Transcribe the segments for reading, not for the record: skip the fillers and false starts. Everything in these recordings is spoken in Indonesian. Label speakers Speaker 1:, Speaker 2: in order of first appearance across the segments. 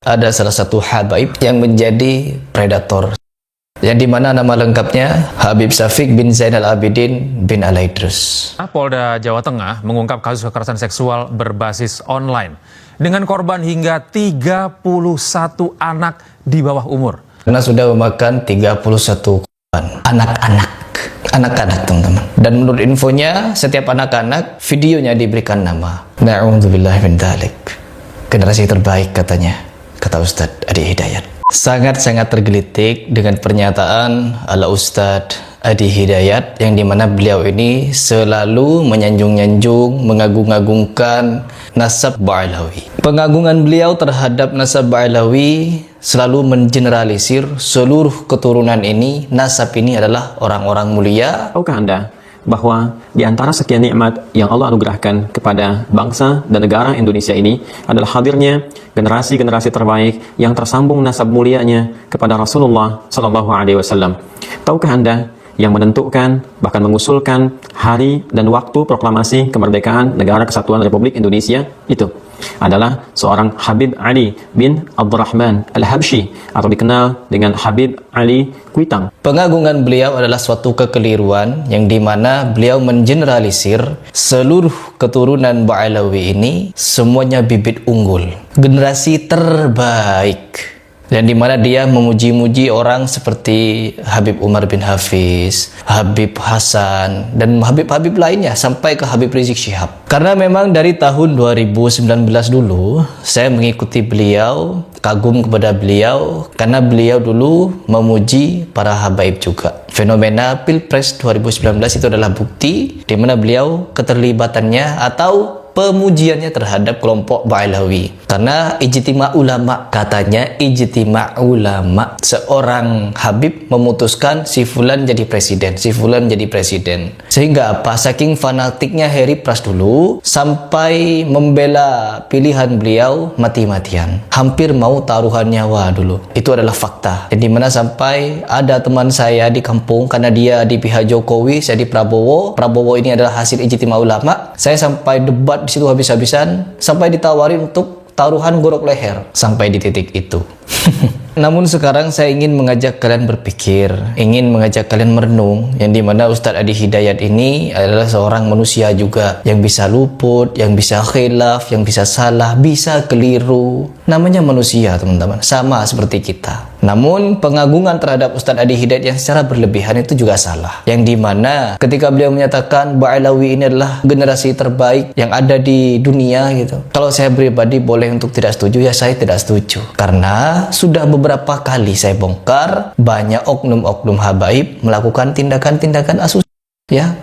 Speaker 1: ada salah satu habaib yang menjadi predator, yang dimana nama lengkapnya Habib Syafiq bin Zainal Abidin bin Alaidrus.
Speaker 2: Polda Jawa Tengah mengungkap kasus kekerasan seksual berbasis online dengan korban hingga 31 anak di bawah umur.
Speaker 1: Karena sudah memakan 31 korban anak-anak teman-teman. Dan menurut infonya setiap anak-anak videonya diberikan nama. Na'udzubillah min dzalik. Generasi terbaik katanya, kata Ustadz Adi Hidayat. Sangat-sangat tergelitik dengan pernyataan ala Ustadz Adi Hidayat, yang dimana beliau ini selalu menyanjung-nyanjung, mengagung-agungkan nasab Ba'alawi. Pengagungan beliau terhadap nasab Ba'alawi selalu mengeneralisir seluruh keturunan ini, nasab ini adalah orang-orang mulia.
Speaker 3: Tahukah Anda bahwa di antara sekian nikmat yang Allah anugerahkan kepada bangsa dan negara Indonesia ini adalah hadirnya generasi-generasi terbaik yang tersambung nasab mulianya kepada Rasulullah Sallallahu Alaihi Wasallam. Tahukah Anda yang menentukan bahkan mengusulkan hari dan waktu proklamasi kemerdekaan Negara Kesatuan Republik Indonesia itu adalah seorang Habib Ali bin Abdurrahman Al-Habsyi, atau dikenal dengan Habib Ali Kuitang.
Speaker 1: Pengagungan beliau adalah suatu kekeliruan yang dimana beliau mengeneralisir seluruh keturunan Ba'alawi ini semuanya bibit unggul, generasi terbaik, dan dimana dia memuji-muji orang seperti Habib Umar bin Hafiz, Habib Hasan, dan Habib-Habib lainnya sampai ke Habib Rizik Syihab. Karena memang dari tahun 2019 dulu saya mengikuti beliau, kagum kepada beliau, karena beliau dulu memuji para habaib juga. Fenomena Pilpres 2019 itu adalah bukti di mana beliau keterlibatannya atau pemujiannya terhadap kelompok Ba'alawi. Karena ijtima ulama, katanya ijtima ulama, seorang Habib memutuskan si fulan jadi presiden, si fulan jadi presiden. Sehingga apa? Saking fanatiknya Heri Pras dulu sampai membela pilihan beliau mati-matian, hampir mau taruhan nyawa dulu. Itu adalah fakta. Jadi mana sampai ada teman saya di kampung, karena dia di pihak Jokowi, saya di Prabowo. Prabowo ini adalah hasil ijtima ulama. Saya sampai debat di situ habis-habisan, sampai ditawarin untuk taruhan gorok leher, sampai di titik itu. Namun sekarang saya ingin mengajak kalian berpikir, ingin mengajak kalian merenung, yang dimana Ustadz Adi Hidayat ini adalah seorang manusia juga, yang bisa luput, yang bisa khilaf, yang bisa salah, bisa keliru. Namanya manusia teman-teman, sama seperti kita. Namun pengagungan terhadap Ustadz Adi Hidayat yang secara berlebihan itu juga salah, yang dimana ketika beliau menyatakan Ba'alawi ini adalah generasi terbaik yang ada di dunia gitu, kalau saya pribadi boleh untuk tidak setuju, ya saya tidak setuju. Karena sudah beberapa kali saya bongkar banyak oknum-oknum habaib melakukan tindakan-tindakan asus, ya,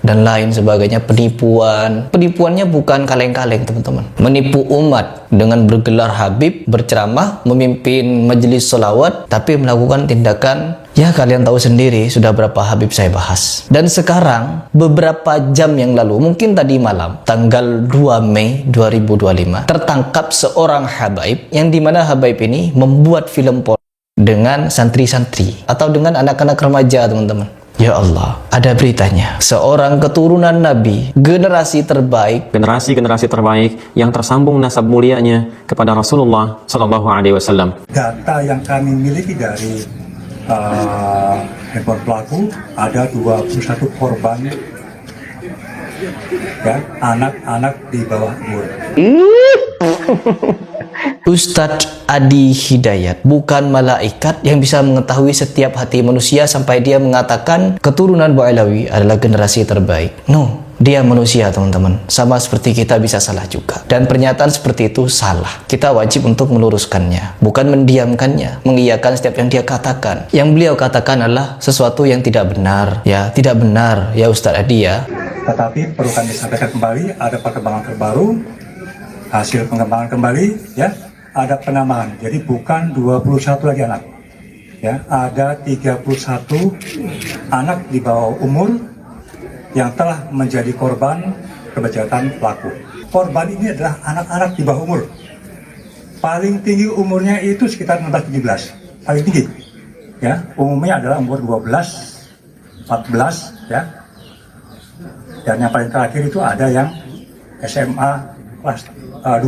Speaker 1: dan lain sebagainya, penipuannya bukan kaleng-kaleng teman-teman, menipu umat dengan bergelar Habib, berceramah, memimpin majelis sholawat, tapi melakukan tindakan, ya kalian tahu sendiri sudah berapa Habib saya bahas. Dan sekarang beberapa jam yang lalu, mungkin tadi malam tanggal 2 Mei 2025, tertangkap seorang habaib, yang dimana habaib ini membuat film porno dengan santri-santri atau dengan anak-anak remaja teman-teman. Ya Allah, ada beritanya. Seorang keturunan Nabi, generasi terbaik,
Speaker 3: Generasi-generasi terbaik yang tersambung nasab mulianya kepada Rasulullah Sallallahu Alaihi Wasallam.
Speaker 4: Data yang kami miliki dari handphone pelaku, ada 21 korban, ya, anak-anak di bawah umur.
Speaker 1: Ustadz Adi Hidayat bukan malaikat yang bisa mengetahui setiap hati manusia sampai dia mengatakan keturunan Ba'alawi adalah generasi terbaik. No, dia manusia teman-teman, sama seperti kita bisa salah juga. Dan pernyataan seperti itu salah. Kita wajib untuk meluruskannya, bukan mendiamkannya, mengiyakan setiap yang dia katakan. Yang beliau katakan adalah sesuatu yang tidak benar. Ya, tidak benar ya Ustadz Adi ya.
Speaker 4: Tetapi perlu kami sampaikan kembali, ada perkembangan terbaru, hasil pengembangan kembali, ya, ada penambahan. Jadi bukan 21 lagi anak, ya, ada 31 anak di bawah umur yang telah menjadi korban kejahatan pelaku. Korban ini adalah anak-anak di bawah umur. Paling tinggi umurnya itu sekitar 16-17, paling tinggi, ya. Umumnya adalah umur 12, 14, ya. Dan yang paling terakhir itu ada yang SMA kelas 2.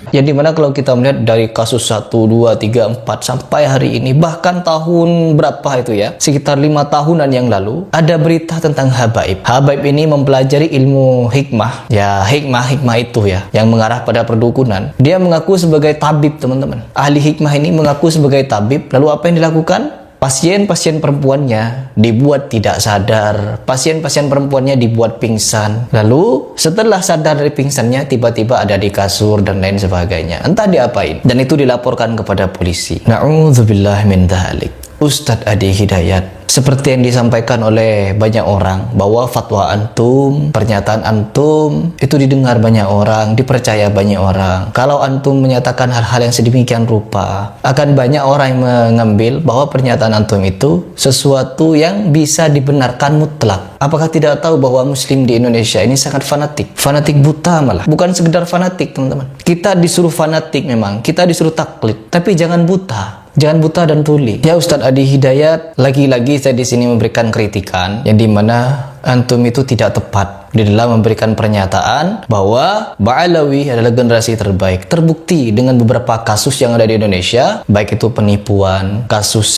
Speaker 1: Yang dimana kalau kita melihat dari kasus 1, 2, 3, 4 sampai hari ini, bahkan tahun berapa itu ya, sekitar 5 tahunan yang lalu, ada berita tentang habaib. Habaib ini mempelajari ilmu hikmah. Ya, hikmah itu ya, yang mengarah pada perdukunan. Dia mengaku sebagai tabib, teman-teman. Ahli hikmah ini mengaku sebagai tabib. Lalu apa yang dilakukan? Pasien-pasien perempuannya dibuat tidak sadar, pasien-pasien perempuannya dibuat pingsan. Lalu setelah sadar dari pingsannya, tiba-tiba ada di kasur dan lain sebagainya. Entah diapain. Dan itu dilaporkan kepada polisi. Na'udzubillah min dzalik. Ustadz Adi Hidayat, seperti yang disampaikan oleh banyak orang, bahwa fatwa antum, pernyataan antum itu didengar banyak orang, dipercaya banyak orang. Kalau antum menyatakan hal-hal yang sedemikian rupa, akan banyak orang yang mengambil bahwa pernyataan antum itu sesuatu yang bisa dibenarkan mutlak. Apakah tidak tahu bahwa muslim di Indonesia ini sangat fanatik, fanatik buta malah. Bukan sekedar fanatik, teman-teman. Kita disuruh fanatik memang, kita disuruh taklid, tapi jangan buta. Jangan buta dan tuli. Ya Ustadz Adi Hidayat, lagi-lagi saya di sini memberikan kritikan yang dimana antum itu tidak tepat di dalam memberikan pernyataan bahwa Ba'alawi adalah generasi terbaik. Terbukti dengan beberapa kasus yang ada di Indonesia, baik itu penipuan, kasus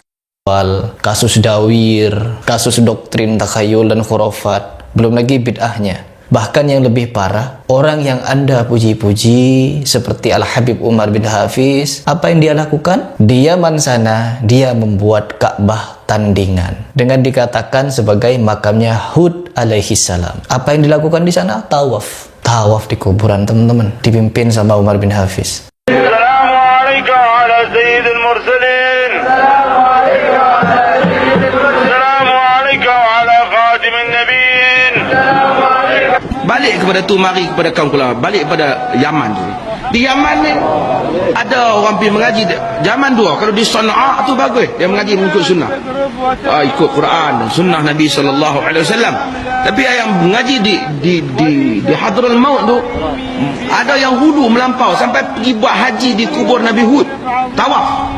Speaker 1: dawir, kasus doktrin takhayul dan khurafat, belum lagi bid'ahnya. Bahkan yang lebih parah, orang yang Anda puji-puji seperti Al-Habib Umar bin Hafiz, apa yang dia lakukan? Di Yaman sana, dia membuat Ka'bah tandingan dengan dikatakan sebagai makamnya Hud alaihi salam. Apa yang dilakukan di sana? Tawaf. Tawaf di kuburan, teman-teman, dipimpin sama Umar bin Hafiz.
Speaker 5: Assalamualaikum ala sayyidil mursalin. Assalamualaikum ala khatimin nabiyyin.
Speaker 6: Balik kepada tu, mari kepada kaum kula, balik pada Yaman tu. Di Yaman ni ada orang pergi mengaji zaman dua. Kalau di Sana'a tu bagus, dia mengaji mengikut sunnah, ikut Quran, sunnah Nabi SAW. Tapi yang mengaji di Hadraul Maut tu, ada yang hulu melampau sampai pergi buat haji di kubur Nabi Hud, tawaf.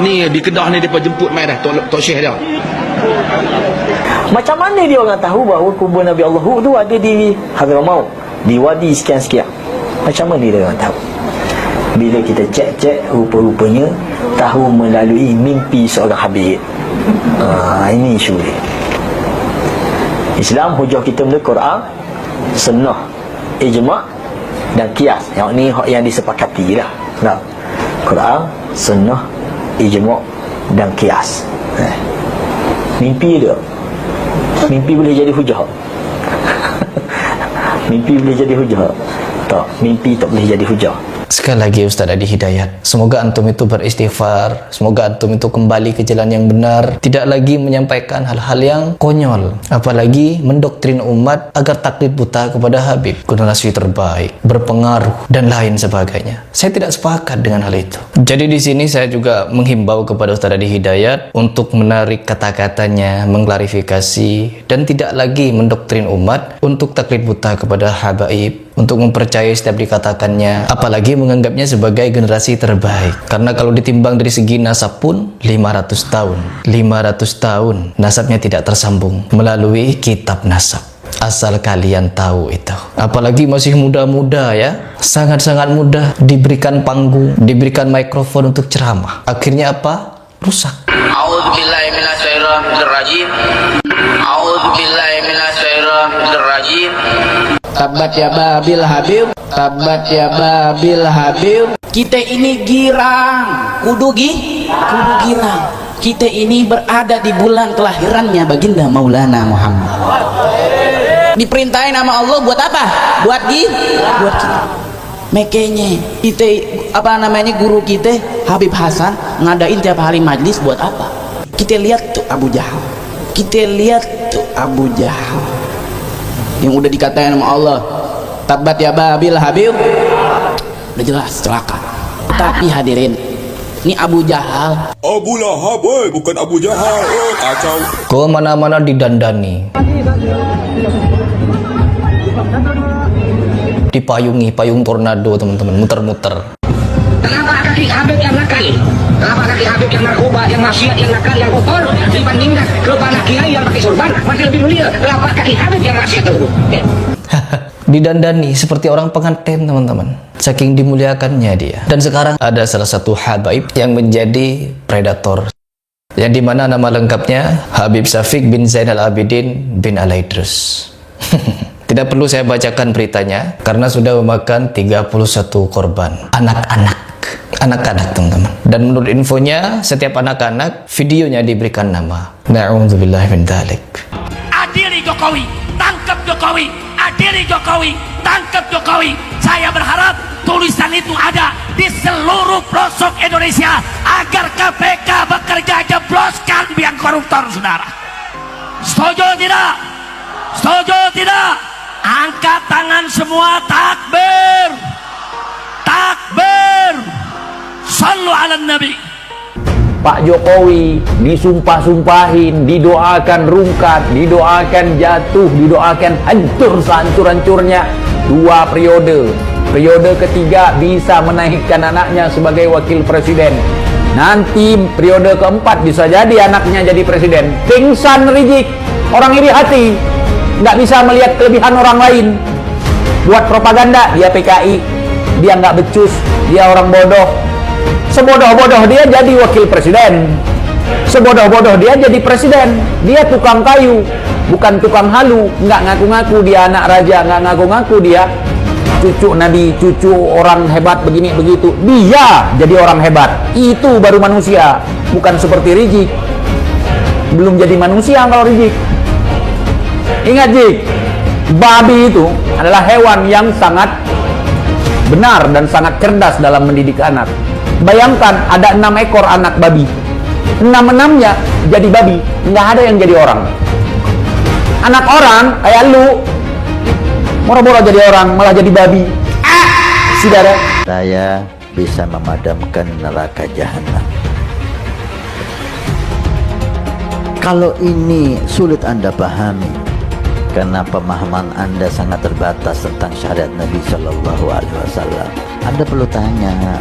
Speaker 6: Ni di Kedah ni depa jemput mai dah Tok Syekh dia.
Speaker 7: Macam mana dia orang tahu bahawa kubur Nabi Allah Hud tu ada di Hadramaut, di wadi sekian-sekian? Macam mana dia orang tahu? Bila kita cek-cek, rupa-rupanya tahu melalui mimpi seorang habib. Ini isu dia. Islam hujah kita menurut Quran, sunnah, ijma' dan qiyas. Yang ni yang disepakati lah. Nah, Quran, sunnah, ijma' dan qiyas. Mimpi dia, mimpi boleh jadi hujah. Mimpi boleh jadi hujah. Tak, mimpi tak boleh jadi hujah.
Speaker 1: Sekali lagi Ustadz Adi Hidayat, semoga antum itu beristighfar, semoga antum itu kembali ke jalan yang benar, tidak lagi menyampaikan hal-hal yang konyol, apalagi mendoktrin umat agar taklid buta kepada Habib, generasi terbaik, berpengaruh dan lain sebagainya. Saya tidak sepakat dengan hal itu. Jadi di sini saya juga menghimbau kepada Ustadz Adi Hidayat untuk menarik kata-katanya, mengklarifikasi, dan tidak lagi mendoktrin umat untuk taklid buta kepada Habaib, untuk mempercayai setiap dikatakannya, apalagi menganggapnya sebagai generasi terbaik. Karena kalau ditimbang dari segi nasab pun 500 tahun 500 tahun nasabnya tidak tersambung melalui kitab nasab. Asal kalian tahu itu. Apalagi masih muda-muda ya, sangat-sangat mudah diberikan panggung, diberikan mikrofon untuk ceramah. Akhirnya apa? Rusak.
Speaker 8: A'udzubillahi minasyaitonir rajim. A'udzubillahi minasyaitonir rajim. Tabat ya babil habib, tabat ya babil habib. Kita ini girang, kudu girang. Kita ini berada di bulan kelahirannya baginda Maulana Muhammad. Diperintahin sama Allah buat apa? Buat kita. Makanya kita guru kita Habib Hasan ngadain tiap hari majlis buat apa? Kita lihat tuh Abu Jahal. Kita lihat tuh Abu Jahal yang udah dikatain sama Allah, tabat ya babil habib, udah jelas celaka. Tapi hadirin, ini Abu Jahal.
Speaker 9: Abu Lahab, bukan Abu Jahal. Kacau.
Speaker 1: Ke mana-mana didandani, dipayungi payung tornado, teman-teman, muter-muter.
Speaker 10: Kenapa kaki Habib yang nakal? Kenapa kaki Habib yang narkoba, yang maksiat, yang nakal, yang kotor dibandingkan kepala kiai yang pakai sorban? Masih lebih mulia. Kenapa kaki Habib yang maksiat itu?
Speaker 1: didandani seperti orang pengantin, teman-teman. Saking dimuliakannya dia. Dan sekarang ada salah satu habaib yang menjadi predator, yang dimana nama lengkapnya Habib Syafiq bin Zainal Abidin bin Alaidrus. Tidak perlu saya bacakan beritanya karena sudah memakan 31 korban anak-anak, teman-teman. Dan menurut infonya, setiap anak-anak videonya diberikan nama. Na'udzubillah min dzalik.
Speaker 10: Adili Jokowi, tangkap Jokowi. Adili Jokowi, tangkap Jokowi. Saya berharap tulisan itu ada di seluruh pelosok Indonesia agar KPK bekerja jebloskan biang koruptor, saudara. Setuju tidak? Setuju tidak? Angkat tangan semua, takbir. Takbir. Sallu ala Nabi.
Speaker 11: Pak Jokowi disumpah-sumpahin, didoakan rungkat, didoakan jatuh, didoakan hancur sehancur-hancurnya 2 periode. Periode ketiga bisa menaikkan anaknya sebagai wakil presiden. Nanti periode keempat bisa jadi anaknya jadi presiden. Pingsan Rizik, orang iri hati, nggak bisa melihat kelebihan orang lain. Buat propaganda, dia PKI, dia nggak becus, dia orang bodoh. Sebodoh-bodoh dia jadi wakil presiden, sebodoh-bodoh dia jadi presiden. Dia tukang kayu, bukan tukang halu. Nggak ngaku-ngaku dia anak raja, nggak ngaku-ngaku dia cucu nabi, cucu orang hebat begini begitu. Dia jadi orang hebat, itu baru manusia, bukan seperti Rizik. Belum jadi manusia kalau Rizik. Ingat Jik, babi itu adalah hewan yang sangat benar dan sangat cerdas dalam mendidik anak. Bayangkan ada 6 ekor anak babi, 6-6-nya jadi babi, nggak ada yang jadi orang. Anak orang kayak lu, moro-moro jadi orang, malah jadi babi. Saudara,
Speaker 12: saya bisa memadamkan neraka jahanam. Kalau ini sulit Anda pahami, karena pemahaman Anda sangat terbatas tentang syariat Nabi Shallallahu Alaihi Wasallam, Anda perlu tanya.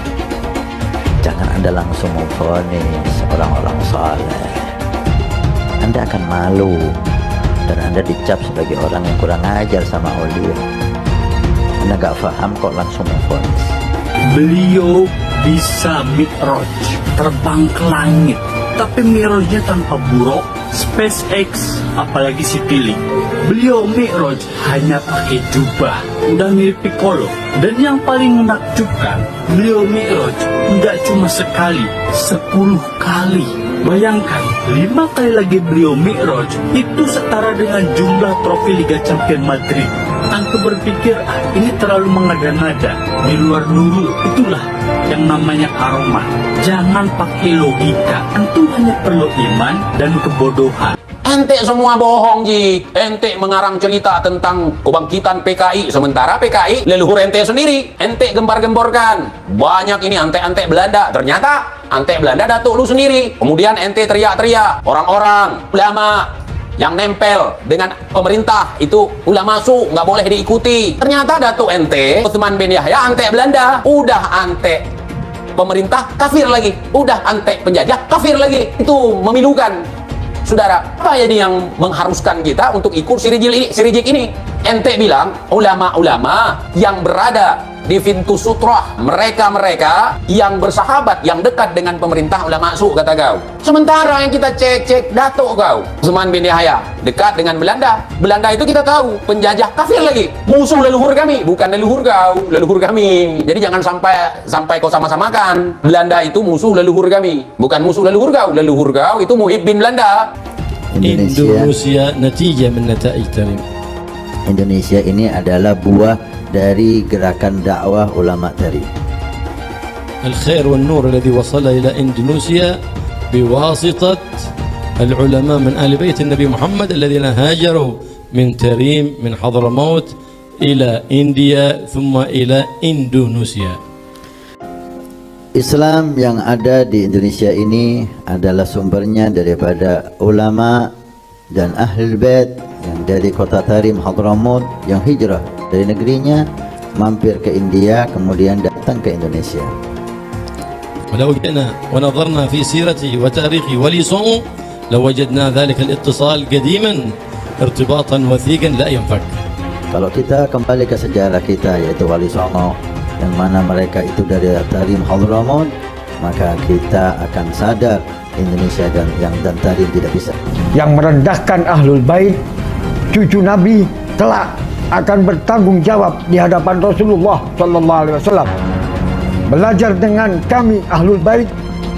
Speaker 12: Jangan Anda langsung memvonis orang-orang saleh. Anda akan malu dan Anda dicap sebagai orang yang kurang ajar sama aulia. Anda gak paham kok langsung memvonis.
Speaker 13: Beliau bisa mi'raj, terbang ke langit, tapi mi'rajnya tanpa buruk. SpaceX apalagi Citylink, beliau mi'raj hanya pakai jubah, udah mirip Piccolo. Dan yang paling menakjubkan, beliau mi'raj tidak cuma sekali, 10 kali. Bayangkan, 5 kali lagi beliau mi'raj, itu setara dengan jumlah trofi Liga Champions Madrid. Antum berpikir, ini terlalu mengada-ngada, di luar nurul. Itulah yang namanya karomah. Jangan pakai logika, antum hanya perlu iman dan kebodohan.
Speaker 11: ente semua bohong Ji. Ente mengarang cerita tentang kebangkitan PKI, sementara PKI leluhur ente sendiri. Ente gempar-gemborkan banyak ini ante-ante Belanda. Ternyata ante Belanda datuk lu sendiri. Kemudian ente teriak-teriak orang-orang ulama yang nempel dengan pemerintah itu ulama su, nggak boleh diikuti. Ternyata datuk ente Utsman bin Yahya ante Belanda, udah ante pemerintah kafir lagi, udah ante penjajah kafir lagi. Itu memilukan. Saudara, apa jadi yang mengharuskan kita untuk ikut si Rizik ini? Ente bilang ulama-ulama yang berada di pintu sutrah, mereka-mereka yang bersahabat, yang dekat dengan pemerintah ulama su, kata kau. Sementara yang kita cek datuk kau, Utsman bin Yahya, dekat dengan Belanda. Belanda itu kita tahu, penjajah kafir lagi. Musuh leluhur kami, bukan leluhur kau, leluhur kami. Jadi jangan sampai kau sama-samakan. Belanda itu musuh leluhur kami, bukan musuh leluhur kau. Leluhur kau itu muhibbin Belanda.
Speaker 14: Indonesia natijah min nataij Tarim.
Speaker 12: Indonesia ini adalah buah dari gerakan dakwah ulama Tarim.
Speaker 14: الخير والنور الذي وصل إلى إندونيسيا بواسطة العلماء من آل بيت النبي محمد الذين هاجروا من تريم من حضرموت إلى إنديا ثم إلى إندونيسيا.
Speaker 12: Islam yang ada di Indonesia ini adalah sumbernya daripada ulama dan ahlul bait yang dari kota Tarim Hadramaut yang hijrah dari negerinya mampir ke India kemudian datang ke Indonesia.
Speaker 14: ولو جئنا ونظرنا في سيرته وتاريخه ولسانه لوجدنا ذلك الاتصال قديما ارتباطا وثيقا لا ينفك.
Speaker 12: Kalau kita kembali ke sejarah kita, yaitu Wali Songo, yang mana mereka itu dari Tarim Hadramaut, maka kita akan sadar Indonesia dan Tarim tidak bisa.
Speaker 15: Yang merendahkan Ahlul Bait, cucu Nabi, kelak akan bertanggung jawab di hadapan Rasulullah SAW. Belajar dengan kami Ahlul Bait,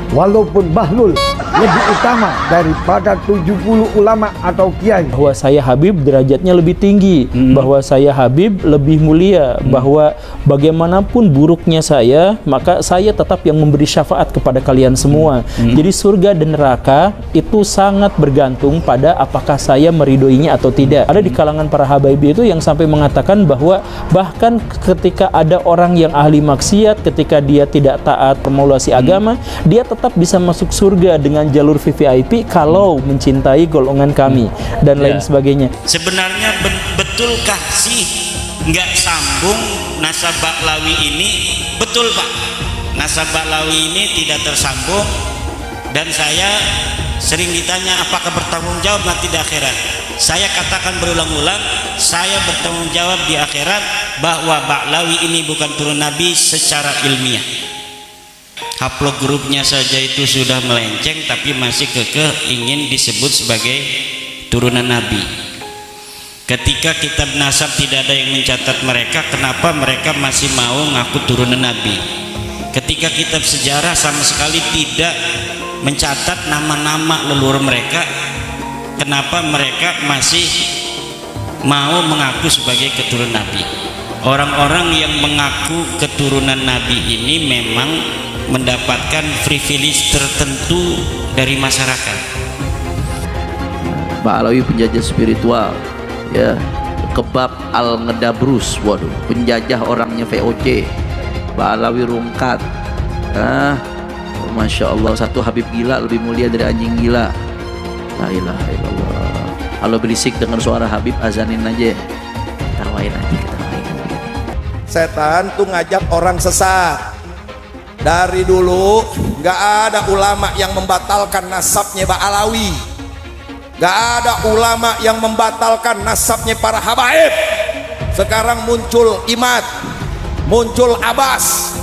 Speaker 15: walaupun Bahlul lebih utama daripada 70 ulama atau kiai.
Speaker 16: Bahwa saya Habib derajatnya lebih tinggi, bahwa saya Habib lebih mulia, bahwa bagaimanapun buruknya saya, maka saya tetap yang memberi syafaat kepada kalian semua. Jadi surga dan neraka itu sangat bergantung pada apakah saya meridoinya atau tidak. Ada di kalangan para habaib itu yang sampai mengatakan bahwa bahkan ketika ada orang yang ahli maksiat, ketika dia tidak taat formulasi agama, dia tetap bisa masuk surga dengan jalur VVIP kalau mencintai golongan kami dan lain sebagainya.
Speaker 17: Sebenarnya betulkah sih nggak sambung nasab Ba'lawi ini? Betul Pak, nasab Ba'lawi ini tidak tersambung, dan saya sering ditanya apakah bertanggung jawab nanti di akhirat. Saya katakan berulang-ulang, saya bertanggung jawab di akhirat bahwa Ba'lawi ini bukan turun Nabi secara ilmiah. Haplog grupnya saja itu sudah melenceng, tapi masih kekeh ingin disebut sebagai turunan Nabi. Ketika kitab nasab tidak ada yang mencatat mereka, kenapa mereka masih mau ngaku turunan Nabi? Ketika kitab sejarah sama sekali tidak mencatat nama-nama leluhur mereka, kenapa mereka masih mau mengaku sebagai keturunan Nabi? Orang-orang yang mengaku keturunan Nabi ini memang mendapatkan privilege tertentu dari masyarakat.
Speaker 18: Ba'lawi penjajah spiritual, ya, kebab al-ngedabrus, waduh, penjajah orangnya VOC. Ba'lawi rungkat, Masya Allah, satu Habib gila lebih mulia dari anjing gila. La ilaha illallah. Kalau berisik dengar suara Habib, azanin aja, ketawain aja, ketawain.
Speaker 19: Setan tuh ngajak orang sesat. Dari dulu gak ada ulama yang membatalkan nasabnya Ba'lawi, gak ada ulama yang membatalkan nasabnya para habaib. Sekarang muncul Imad, muncul Abbas,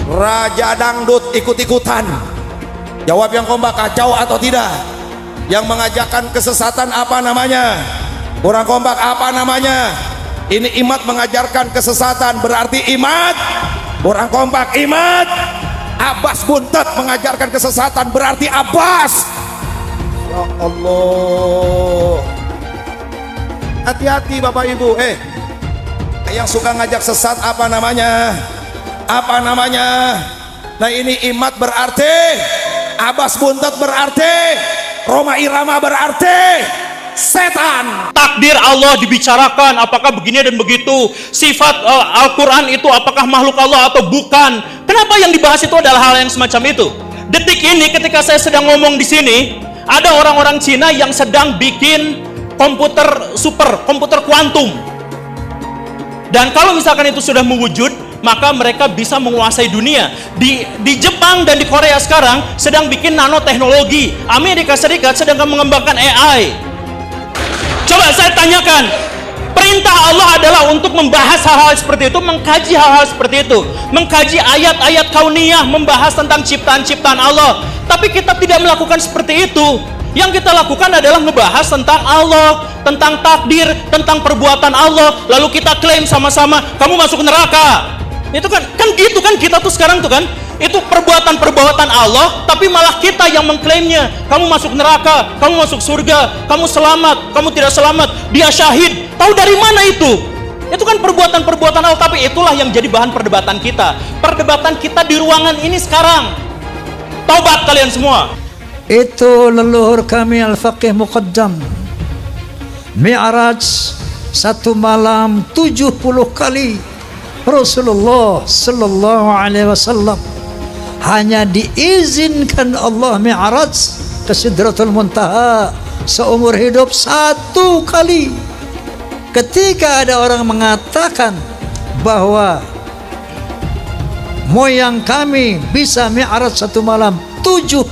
Speaker 19: Raja Dangdut ikut-ikutan. Jawab yang kompak, kacau atau tidak? Yang mengajakkan kesesatan apa namanya? Kurang kompak, apa namanya? Ini Imad mengajarkan kesesatan, berarti Imad. Kurang kompak, Imad. Abbas buntet mengajarkan kesesatan, berarti Abbas. Ya Allah, hati-hati Bapak Ibu. Yang suka ngajak sesat apa namanya? Apa namanya? Nah ini Imad berarti, Abbas buntet berarti, Roma Irama berarti setan.
Speaker 20: Takdir Allah dibicarakan, apakah begini dan begitu. Sifat Al-Quran itu apakah makhluk Allah atau bukan. Kenapa yang dibahas itu adalah hal yang semacam itu? Detik ini ketika saya sedang ngomong di sini, ada orang-orang Cina yang sedang bikin komputer super, komputer kuantum. Dan kalau misalkan itu sudah mewujud, maka mereka bisa menguasai dunia. Di Jepang dan di Korea sekarang sedang bikin nanoteknologi. Amerika Serikat sedang mengembangkan AI. Coba saya tanyakan, perintah Allah adalah untuk membahas hal-hal seperti itu, mengkaji hal-hal seperti itu, mengkaji ayat-ayat kauniyah, membahas tentang ciptaan-ciptaan Allah. Tapi kita tidak melakukan seperti itu. Yang kita lakukan adalah membahas tentang Allah, tentang takdir, tentang perbuatan Allah, lalu kita klaim sama-sama, kamu masuk neraka. Itu kan gitu kan kita tuh sekarang tuh kan, itu perbuatan-perbuatan Allah, tapi malah kita yang mengklaimnya. Kamu masuk neraka, kamu masuk surga, kamu selamat, kamu tidak selamat, dia syahid. Tahu dari mana itu? Itu kan perbuatan-perbuatan Allah, tapi itulah yang jadi bahan perdebatan kita. Perdebatan kita di ruangan ini sekarang. Taubat kalian semua.
Speaker 21: Itu leluhur kami Al-Faqih Muqaddam. Mi'raj satu malam 70 kali. Rasulullah sallallahu alaihi wasallam hanya diizinkan Allah mi'raj ke Sidratul Muntaha seumur hidup 1 kali. Ketika ada orang mengatakan bahwa moyang kami bisa mi'raj 1 malam 70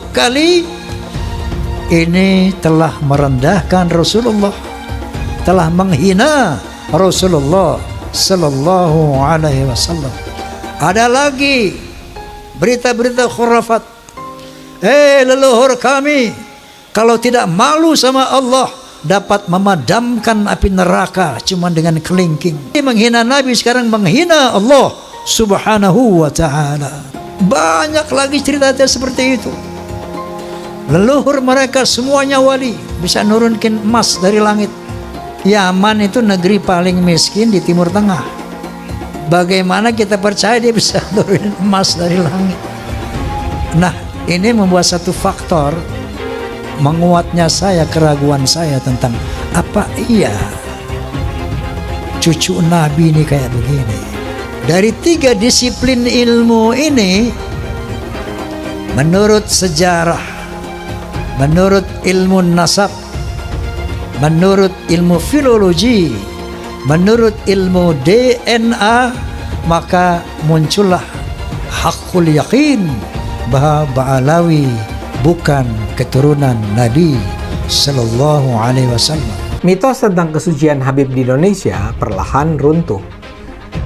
Speaker 21: kali, ini telah merendahkan Rasulullah, telah menghina Rasulullah sallallahu alaihi wasallam. Ada lagi berita-berita khurafat. Leluhur kami kalau tidak malu sama Allah dapat memadamkan api neraka cuma dengan kelingking. Ini menghina Nabi, sekarang menghina Allah subhanahu wa ta'ala. Banyak lagi cerita seperti itu. Leluhur mereka semuanya wali, bisa nurunkan emas dari langit. Yaman itu negeri paling miskin di Timur Tengah. Bagaimana kita percaya dia bisa nurunin emas dari langit? Nah, ini membuat satu faktor menguatnya saya, keraguan saya tentang apa iya cucu Nabi ini kayak begini. Dari 3 disiplin ilmu ini, menurut sejarah, menurut ilmu nasab, menurut ilmu filologi, menurut ilmu DNA, maka muncullah hakul yakin bahwa Ba'alawi bukan keturunan Nabi Sallallahu Alaihi Wasallam.
Speaker 2: Mitos tentang kesucian Habib di Indonesia perlahan runtuh.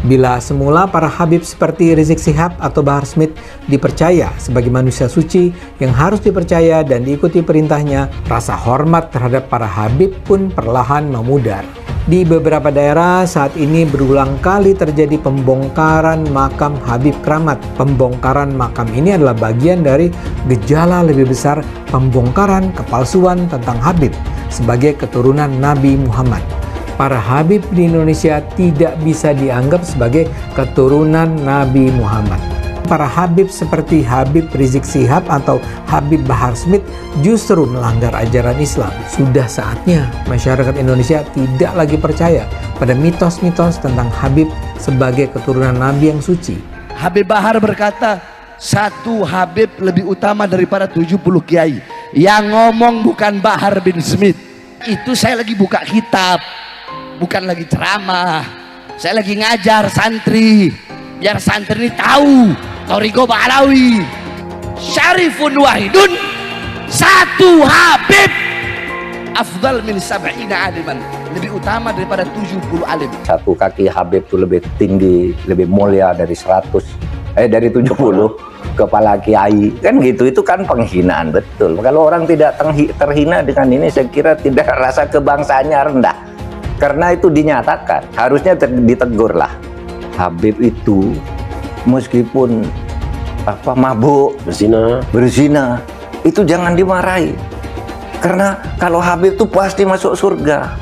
Speaker 2: Bila semula para Habib seperti Rizik Syihab atau Bahar Smith dipercaya sebagai manusia suci yang harus dipercaya dan diikuti perintahnya, rasa hormat terhadap para Habib pun perlahan memudar. Di beberapa daerah saat ini berulang kali terjadi pembongkaran makam Habib Keramat. Pembongkaran makam ini adalah bagian dari gejala lebih besar pembongkaran kepalsuan tentang Habib sebagai keturunan Nabi Muhammad. Para Habib di Indonesia tidak bisa dianggap sebagai keturunan Nabi Muhammad. Para Habib seperti Habib Rizik Syihab atau Habib Bahar Smith justru melanggar ajaran Islam. Sudah saatnya masyarakat Indonesia tidak lagi percaya pada mitos-mitos tentang Habib sebagai keturunan Nabi yang suci.
Speaker 22: Habib Bahar berkata, satu Habib lebih utama daripada 70 kiai. Yang ngomong bukan Bahar bin Smith. Itu saya lagi buka kitab, bukan lagi ceramah. Saya lagi ngajar santri, biar santri ini tahu Thariqah Ba'alawi syarifun wahidun, satu Habib afdal min 70 aliman, lebih utama daripada 70 alim.
Speaker 23: Satu kaki Habib itu lebih tinggi, lebih mulia dari 70 kepala kiai, kan gitu. Itu kan penghinaan betul. Kalau orang tidak terhina dengan ini, saya kira tidak, rasa kebangsaannya rendah. Karena itu dinyatakan, harusnya ditegur lah. Habib itu meskipun mabuk, berzina, itu jangan dimarahi. Karena kalau Habib itu pasti masuk surga.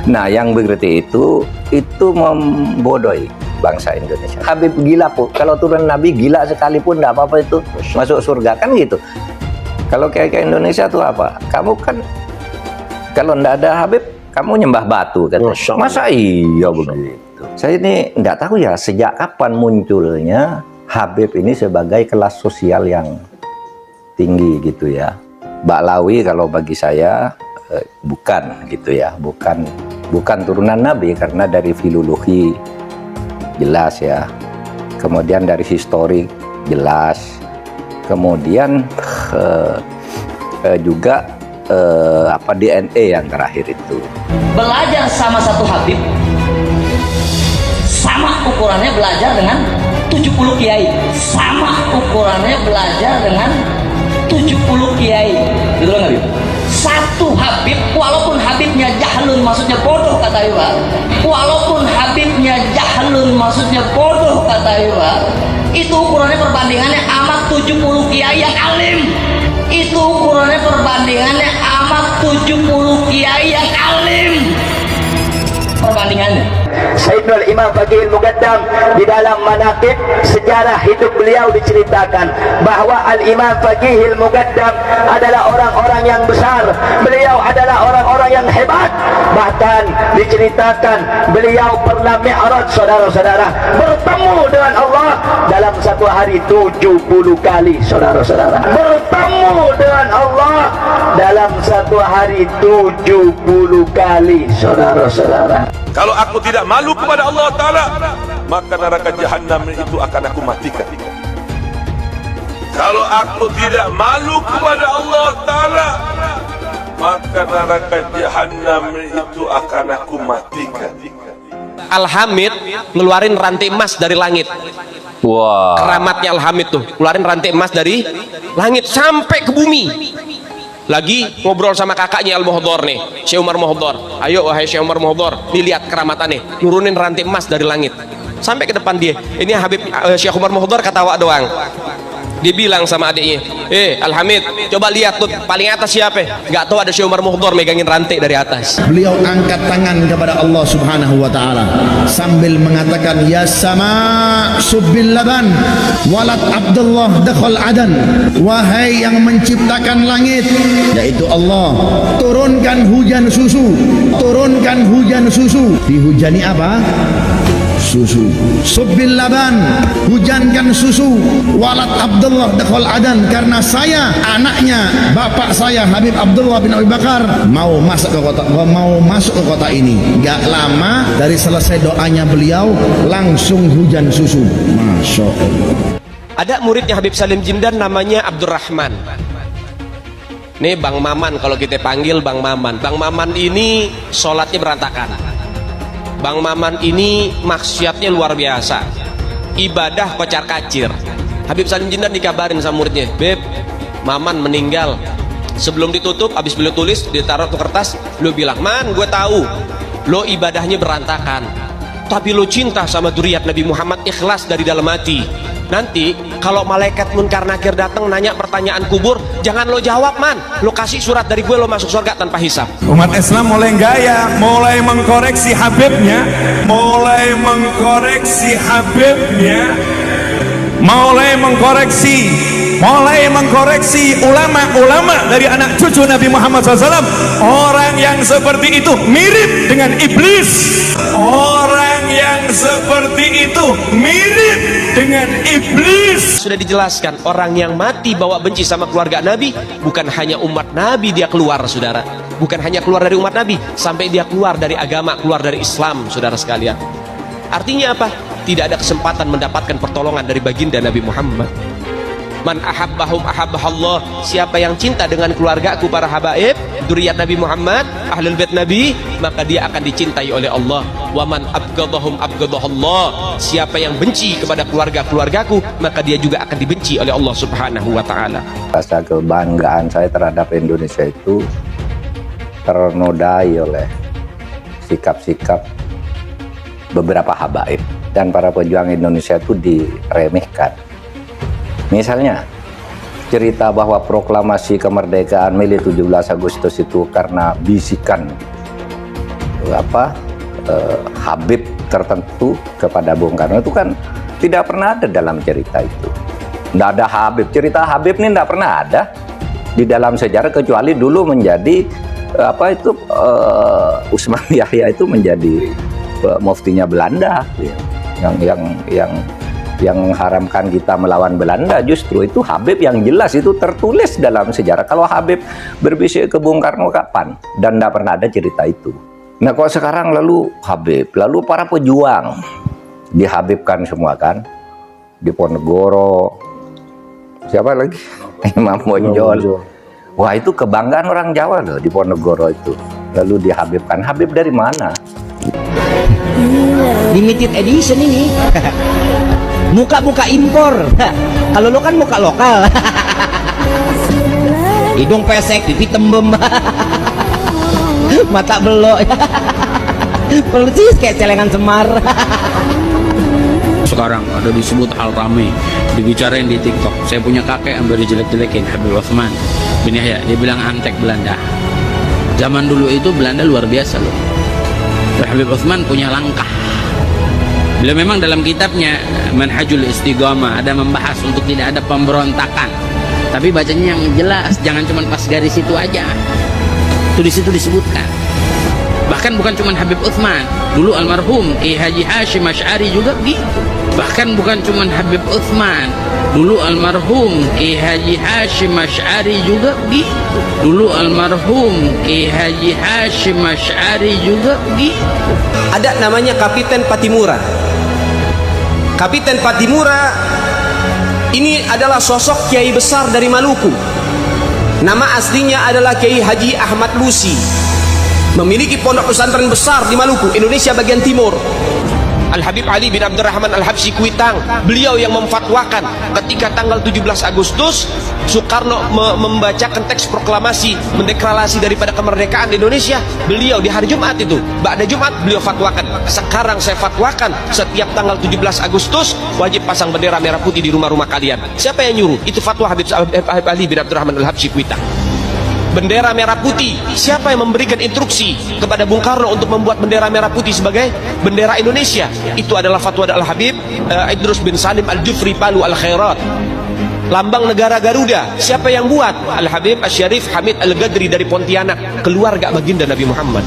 Speaker 23: Nah, yang begitu itu membodohi bangsa Indonesia. Habib gila pun, kalau turun Nabi gila sekalipun tidak apa-apa, itu masuk surga, kan gitu. Kalau kayak Indonesia tuh apa? Kamu kan kalau tidak ada Habib, kamu nyembah batu kan? Masa iya begitu? Saya ini tidak tahu ya sejak kapan munculnya Habib ini sebagai kelas sosial yang tinggi gitu ya. Ba'alawi kalau bagi saya bukan gitu ya, bukan turunan Nabi, karena dari filologi jelas ya, kemudian dari historik jelas, kemudian juga DNA yang terakhir itu.
Speaker 24: Belajar sama satu Habib sama ukurannya belajar dengan 70 kiai, sama ukurannya belajar dengan 70 kiai, gitu loh Habib. Satu Habib, walaupun Habibnya jahlun, maksudnya bodoh kata Iwa, walaupun Habibnya jahlun, maksudnya bodoh kata Iwa, itu ukurannya perbandingannya amat 70 kiai yang alim. Itu ukurannya perbandingannya amat 70 kiai yang alim. Perbandingannya.
Speaker 7: Sayyidul Imam Faqihil Muqaddam di dalam manaqib sejarah hidup beliau diceritakan bahwa Al-Imam Faqihil Muqaddam adalah orang-orang yang besar. Beliau adalah orang-orang yang hebat. Bahkan diceritakan beliau pernah mi'raj, saudara-saudara, bertemu dengan Allah dalam satu hari 70 kali, saudara-saudara. Bertemu dengan Allah dalam satu hari 70 kali, saudara-saudara.
Speaker 9: Kalau aku tidak malu kepada Allah Ta'ala, maka neraka jahanam itu akan aku matikan. Kalau aku tidak malu kepada Allah Ta'ala, maka neraka jahanam itu akan aku matikan.
Speaker 3: Al-Hamid ngeluarin rantai emas dari langit.
Speaker 23: Wah.
Speaker 3: Keramatnya Al-Hamid tuh, keluarin rantai emas dari langit sampai ke bumi. Lagi ngobrol sama kakaknya Al-Muhdhar nih, Syekh Umar Muhdhar. Ayo wahai Syekh Umar Muhdhar, dilihat keramatannya, nurunin rantai emas dari langit sampai ke depan dia. Ini Habib Syekh Umar Muhdhar ketawa doang. Dia bilang sama adiknya, Al-Hamid, coba lihat tuh paling atas siapa? Gak tahu, ada Syekh Umar Muhdhar megangin rantai dari atas.
Speaker 4: Beliau angkat tangan kepada Allah Subhanahu wa taala sambil mengatakan, ya sama subbil laban walad Abdullah dakhal adan. Wahai yang menciptakan langit, yaitu Allah, turunkan hujan susu. Turunkan hujan susu. Dihujani apa? Susu. Subbil laban, hujankan susu. Walad Abdullah dakhal adan, karena saya anaknya bapak saya Habib Abdullah bin Abi Bakar mau masuk ke kota ini. Gak lama dari selesai doanya beliau langsung hujan susu. Masya Allah.
Speaker 3: Ada muridnya Habib Salim Jindan namanya Abdurrahman. Nih Bang Maman, kalau kita panggil Bang Maman. Bang Maman ini sholatnya berantakan. Bang Maman ini maksiatnya luar biasa, ibadah kocar kacir. Habib Salim Jindan dikabarin sama muridnya, Beb, Maman meninggal. Sebelum ditutup, habis beliau tulis, ditaruh tuh kertas, beliau bilang, Man, gue tahu lo ibadahnya berantakan, tapi lo cinta sama dzurriyyat Nabi Muhammad, ikhlas dari dalam hati. Nanti kalau malaikat munkar nakir datang nanya pertanyaan kubur, jangan lo jawab, Man, lo kasih surat dari gue, lo masuk surga tanpa hisab.
Speaker 5: Umat Islam mulai gaya, mulai mengkoreksi Habibnya, mulai mengkoreksi ulama-ulama dari anak cucu Nabi Muhammad SAW. Orang yang seperti itu mirip dengan iblis. Orang yang seperti itu mirip dengan iblis.
Speaker 3: Sudah dijelaskan, orang yang mati bawa benci sama keluarga Nabi, bukan hanya umat Nabi dia keluar, saudara. Bukan hanya keluar dari umat Nabi, sampai dia keluar dari agama, keluar dari Islam, saudara sekalian. Artinya apa? Tidak ada kesempatan mendapatkan pertolongan dari baginda Nabi Muhammad. Man ahabbahum ahabbahallah. Siapa yang cinta dengan keluargaku para habaib, dzurriyyat Nabi Muhammad, ahlul bait Nabi, maka dia akan dicintai oleh Allah. Wa man abghadahum abghadahallah. Siapa yang benci kepada keluargaku, maka dia juga akan dibenci oleh Allah Subhanahu wa taala.
Speaker 23: Rasa kebanggaan saya terhadap Indonesia itu ternodai oleh sikap-sikap beberapa habaib dan para pejuang Indonesia itu diremehkan. Misalnya cerita bahwa proklamasi kemerdekaan Mei 17 Agustus itu karena bisikan Habib tertentu kepada Bung Karno, itu kan tidak pernah ada dalam cerita itu. Tidak ada Habib, cerita Habib ini tidak pernah ada di dalam sejarah, kecuali dulu menjadi Usman Yahya itu menjadi muftinya Belanda, yang mengharamkan kita melawan Belanda. Justru itu Habib yang jelas itu tertulis dalam sejarah. Kalau Habib berbisik ke Bung Karno kapan? Dan tidak pernah ada cerita itu. Nah kok sekarang lalu Habib, lalu para pejuang dihabibkan semua kan? Diponegoro, siapa lagi? Imam Bonjol. Wah itu kebanggaan orang Jawa loh, Diponegoro itu. Lalu dihabibkan. Habib dari mana?
Speaker 6: Limited edition ini. Muka-muka impor. Kalau lo kan muka lokal. Hidung pesek, pipi tembem. Mata belok. Persis kayak celengan Semar.
Speaker 25: Sekarang ada disebut hal rame, dibicarain di TikTok. Saya punya kakek yang baru jelek-jelekin, Habib Utsman bin Yahya. Dia bilang antek Belanda. Zaman dulu itu Belanda luar biasa loh. Habib Utsman punya langkah. Beliau memang dalam kitabnya Manhajul Istiqamah ada membahas untuk tidak ada pemberontakan, tapi bacanya yang jelas, jangan cuma pas garis itu aja. Itu di situ disebutkan. Bahkan bukan cuma Habib Utsman, dulu almarhum Kiai Haji Hashim Asy'ari juga begitu. Bahkan bukan cuma Habib Utsman, dulu almarhum Kiai Haji Hashim Asy'ari juga begitu. Dulu almarhum Kiai Haji Hashim Asy'ari juga begitu.
Speaker 3: Ada namanya Kapiten Patimura. Kapiten Patimura ini adalah sosok kiai besar dari Maluku. Nama aslinya adalah Kiai Haji Ahmad Lusi. memiliki pondok pesantren besar di Maluku, Indonesia bagian timur. Al-Habib Ali bin Abdurrahman Al-Habsyi Kuitang, beliau yang memfatwakan ketika tanggal 17 Agustus Soekarno membacakan teks proklamasi mendeklarasi daripada kemerdekaan Indonesia. Beliau di hari Jumat itu, ba'da Jumat beliau fatwakan, sekarang saya fatwakan setiap tanggal 17 Agustus wajib pasang bendera merah putih di rumah-rumah kalian. Siapa yang nyuruh? Itu fatwa Habib Ali bin Abdurrahman Al-Habsyi Kuitang. Bendera merah putih, siapa yang memberikan instruksi kepada Bung Karno untuk membuat bendera merah putih sebagai bendera Indonesia? Itu adalah fatwa Al-Habib Idrus bin Salim Al-Jufri Palu Al-Khairat. Lambang negara Garuda, siapa yang buat? Al-Habib Asy-Syarif Hamid Al-Gadri dari Pontianak, keluarga baginda Nabi Muhammad.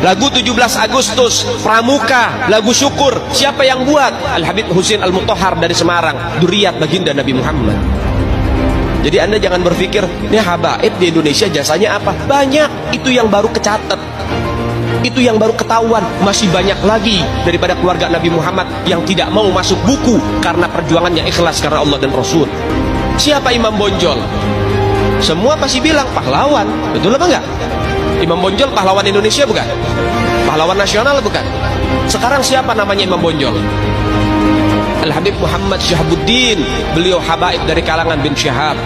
Speaker 3: Lagu 17 Agustus Pramuka, lagu syukur, siapa yang buat? Al-Habib Husin Al-Mutahhar dari Semarang, dzurriyyat baginda Nabi Muhammad. Jadi Anda jangan berpikir, ini habaib di Indonesia jasanya apa? Banyak, itu yang baru kecatat. Itu yang baru ketahuan. Masih banyak lagi daripada keluarga Nabi Muhammad yang tidak mau masuk buku karena perjuangannya ikhlas karena Allah dan Rasul. Siapa Imam Bonjol? Semua pasti bilang pahlawan, betul apa enggak? Imam Bonjol pahlawan Indonesia bukan? Pahlawan nasional bukan? Sekarang siapa namanya Imam Bonjol? Al-Habib Muhammad Syahabuddin, beliau habaib dari kalangan bin Syahab.